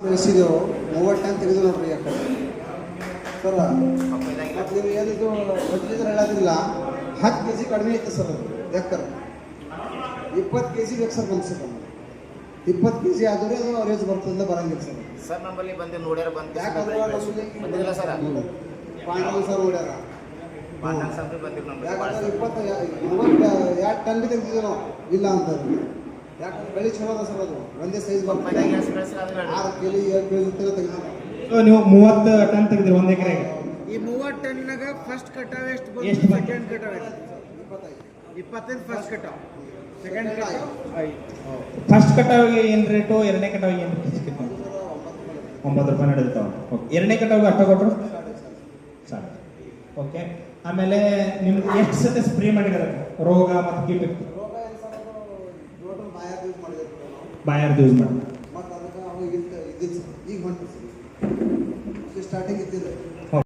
ಬೆಳೆಸಿದೆವು 30 ton ತೆಗೆದು ನೋಡ್ರಿ ಯಾಕೆ ಸರ್. ಮತ್ತು ನೀವು ಏನಿದು ಬಡ್ಲಿದ್ರೆ ಹೇಳೋದಿಲ್ಲ, 10 kg ಕಡಿಮೆ ಐತೆ ಸರ್. ಅದು ಎಕ್ಕರ್ 20 kg ಬೇಕು ಸರ್. ಬಂದು ಸರ್ 20 kg ಆದ್ರೆ ಅದು ಅವರೇಜ್ ಬರ್ತದೆ, ಬರಂಗಿಲ್ಲ ಸರ್. ಸರ್ ನಮ್ಮಲ್ಲಿ ಬಂದು ನೋಡ್ಯಾರ ಯಾಕಂದ್ರೆ ಬಂದಿಲ್ಲ ಸರ್. ಪಾಂಡವ ಸರ್ ನೋಡ್ಯಾರ. ಯಾಕಂದ್ರೆ 22 ಟನ್ ತೆಗ್ದಿದ್ದೀವಿ ನಾವು, ಇಲ್ಲ ಅಂತಂದ್ರೆ. ಯಾಕಂದ್ರೆ ಬೆಳೆ ಚಲೋ ಅದ ಸರ್. ಅದು ಒಂದೇ ಸೈಜ್ ಬರ್ತದೆ. 6 kg 7 kg ತೆಗೆದಿದ್ದೀವಿ. ನೀವು 30 ಟನ್ ತೆಗೆದ್ರಿ ಒಂದು ಎಕರೆಗೆ. ಈ 30 ಟನ್ನಾಗ ಫಸ್ಟ್ ಕಟಾವ್ ಎಷ್ಟು ಬಂತು? ಎಷ್ಟು ಬಂತು? ಸೆಕೆಂಡ್ ಕಟಾವ್ ಎಷ್ಟು? 25 ಫಸ್ಟ್ ಕಟಾವ್, ಸೆಕೆಂಡ್ ಕಟಾವ್ ಫಸ್ಟ್ ಕಟಾವಿಗೆ ಏನು ರೇಟು, ಎರಡನೇ ಕಟಾವಿಗೆ ಏನು ರೇಟ್? 9 ರೂಪಾಯಿ ನಡೆದಿರ್ತಾವ. ಓಕೆ, ಎರಡನೇ ಕಟಾವಿಗೆ ಅಷ್ಟ ಕೊಟ್ಟರು ಸಾಕು. ಓಕೆ, ಆಮೇಲೆ ನಿಮ್ಗೆ ಎಷ್ಟು ಸತಿ ಸ್ಪ್ರೇ ಮಾಡಿದಾರೆ ರೋಗ ಮತ್ತು ಕೀಟಕ್ಕೆ? ರೋಗ ಏನು ಸರ್, ಅದು ಬಾಯಾಗ ಯೂಸ್ ಮಾಡಿದಿರ್ತೀವಿ ನಾವು. ಬಾಯಾರ್ದು ಯೂಸ್ ಮಾಡಿ ಮತ್ತು ಅದಕ್ಕೆ ಅವಾಗ ಇದ್ದಿದ್ದು ಈಗ ಹೊಂಟಿರ್ತೀವಿ. ಸ್ಟಾರ್ಟಿಂಗ್ ಇದ್ದಿದ್ದು